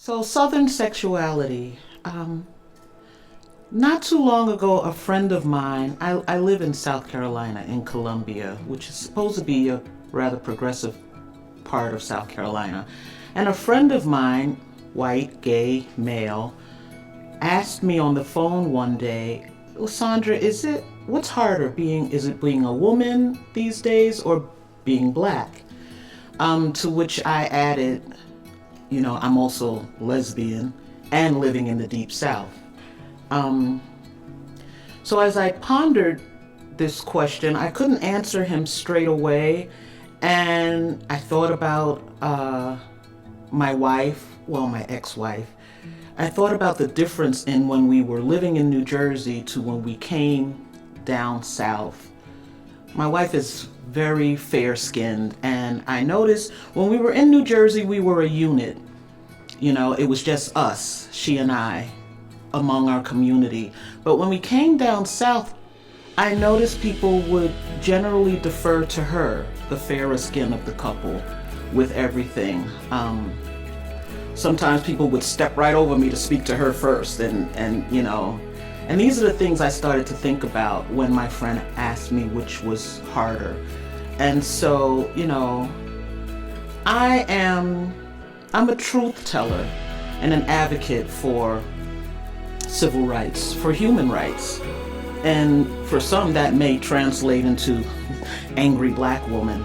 So, Southern sexuality. Not too long ago, a friend of mine, I live in South Carolina, in Columbia, which is supposed to be a rather progressive part of South Carolina. And a friend of mine, white, gay, male, asked me on the phone one day, "Well, Sandra, what's harder, is it being a woman these days or being black?" To which I added, I'm also lesbian and living in the Deep South. Um, so as I pondered this question, I couldn't answer him straight away, and I thought about my wife, well, my ex-wife. I thought about the difference in when we were living in New Jersey to when we came down south. My wife is very fair-skinned, and I noticed when we were in New Jersey, we were a unit. It was just us, she and I, among our community. But when we came down south, I noticed people would generally defer to her, the fairer skin of the couple, with everything. Sometimes people would step right over me to speak to her first, and these are the things I started to think about when my friend asked me which was harder. And so, I'm a truth teller and an advocate for civil rights, for human rights. And for some, that may translate into angry black woman.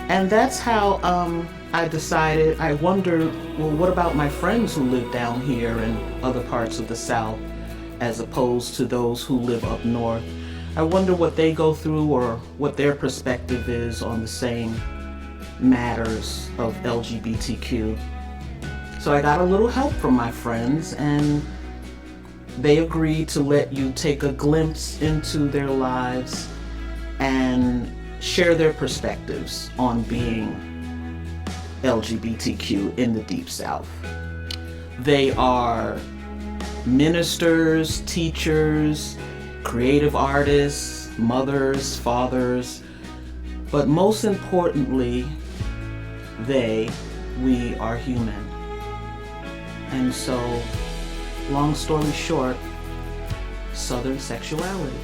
And that's how I decided, I wondered, well, what about my friends who live down here in other parts of the South, as opposed to those who live up north? I wonder what they go through or what their perspective is on the same matters of LGBTQ. So I got a little help from my friends, and they agreed to let you take a glimpse into their lives and share their perspectives on being LGBTQ in the Deep South. They are ministers, teachers, creative artists, mothers, fathers, but most importantly, we are human. And so, long story short, Southern sexuality.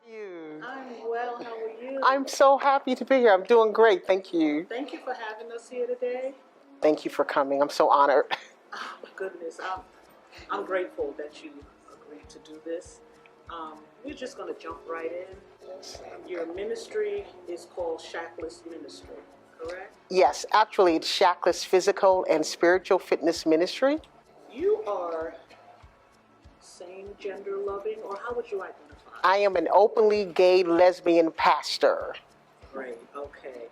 You. I'm well, how are you? I'm so happy to be here. I'm doing great. Thank you. Thank you for having us here today. Thank you for coming. I'm so honored. Oh my goodness, I'm grateful that you agreed to do this. We're just going to jump right in. Your ministry is called Shackless Ministry, correct? Yes, actually, it's Shackless Physical and Spiritual Fitness Ministry. You are same gender loving, or how would you identify? I am an openly gay lesbian pastor. Great, okay.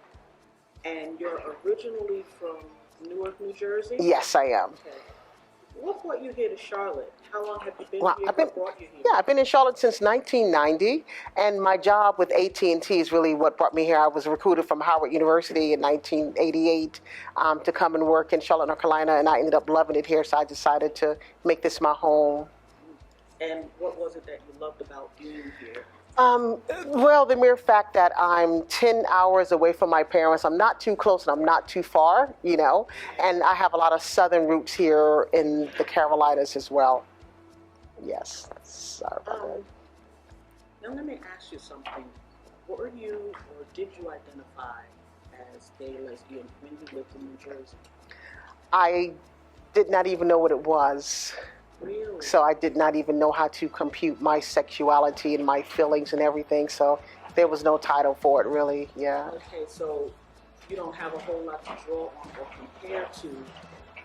And you're originally from Newark, New Jersey? Yes, I am. Okay. What brought you here to Charlotte? How long have you been Well, here? What brought you here? Yeah, I've been in Charlotte since 1990, and my job with AT&T is really what brought me here. I was recruited from Howard University in 1988 to come and work in Charlotte, North Carolina, and I ended up loving it here, so I decided to make this my home. And what was it that you loved about being here? Well, the mere fact that I'm 10 hours away from my parents, I'm not too close and I'm not too far, and I have a lot of Southern roots here in the Carolinas as well. Yes. Sorry about that. Now let me ask you something. Were you or did you identify as gay, lesbian when you lived in New Jersey? I did not even know what it was. Really? So I did not even know how to compute my sexuality and my feelings and everything. So there was no title for it, really. Yeah. Okay, so you don't have a whole lot to draw on or compare to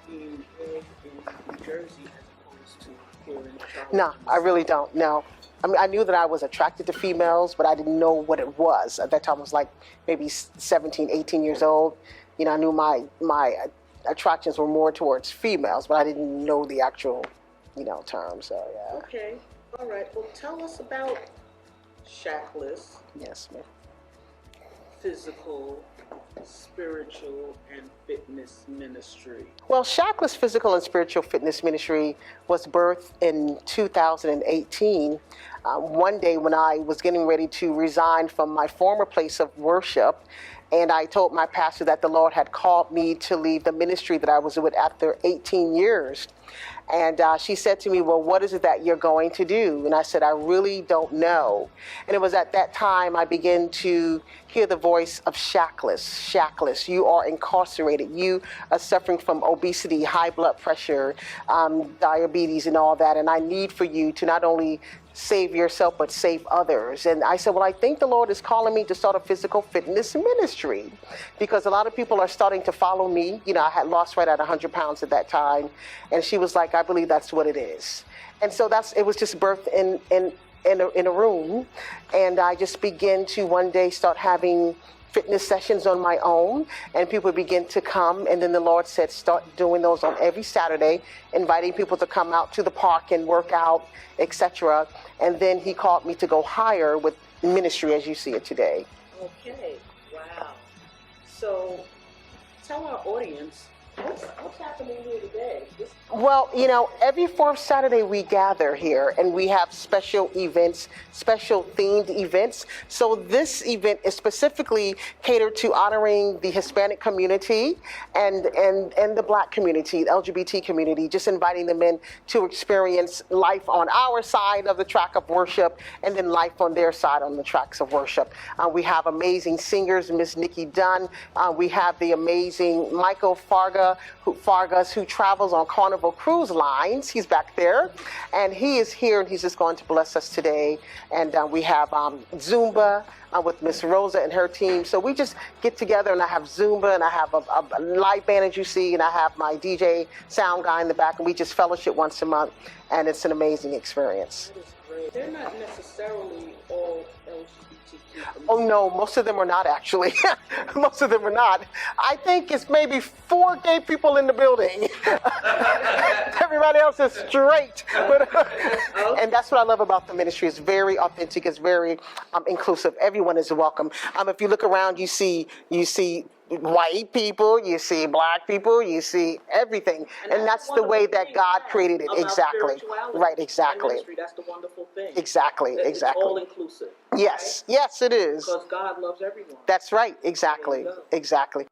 being gay in New Jersey as opposed to here in Charlotte? No, I really don't. No. I mean, I knew that I was attracted to females, but I didn't know what it was. At that time, I was like maybe 17, 18 years old. I knew my attractions were more towards females, but I didn't know the actual term, so yeah. Okay, all right. Well, tell us about Shackless. Yes, ma'am. physical, spiritual, and fitness ministry? Well, Shackless Physical and Spiritual Fitness Ministry was birthed in 2018. One day when I was getting ready to resign from my former place of worship, and I told my pastor that the Lord had called me to leave the ministry that I was with after 18 years. And she said to me, well, what is it that you're going to do? And I said, I really don't know. And it was at that time I began to hear the voice of Shackless. You are incarcerated. You are suffering from obesity, high blood pressure, diabetes, and all that. And I need for you to not only save yourself, but save others. And I said, well, I think the Lord is calling me to start a physical fitness ministry, because a lot of people are starting to follow me. You know, I had lost right at 100 pounds at that time. And she was like, I believe that's what it is. And so it was just birthed in a room. And I just began to one day start having fitness sessions on my own, and people begin to come. And then the Lord said, start doing those on every Saturday, inviting people to come out to the park and work out, etc. And then he called me to go higher with ministry as you see it today. Okay, wow. So tell our audience, what's happening here today? Well, you know, every fourth Saturday we gather here and we have special events, special themed events. So this event is specifically catered to honoring the Hispanic community and the Black community, the LGBT community, just inviting them in to experience life on our side of the track of worship and then life on their side on the tracks of worship. We have amazing singers, Miss Nikki Dunn. We have the amazing Michael Fargas, who travels on Carnival Cruise Lines. He's back there, and he is here, and he's just going to bless us today. And we have Zumba with Miss Rosa and her team. So we just get together, and I have Zumba, and I have a live band, as you see, and I have my DJ sound guy in the back, and we just fellowship once a month, and it's an amazing experience. That is great. They're not necessarily all LGBTQ. Oh no, most of them are not actually. Most of them are not. I think it's maybe 4 gay people in the building. Everybody else is straight. And that's what I love about the ministry. It's very authentic. It's very inclusive. Everyone is welcome. If you look around, you see white people, you see Black people, you see everything. And that's the way that God created it. Exactly. Right, exactly. That's the wonderful thing. Exactly, exactly. It's all inclusive. Yes, right? Yes, it is. Because God loves everyone. That's right, exactly, exactly.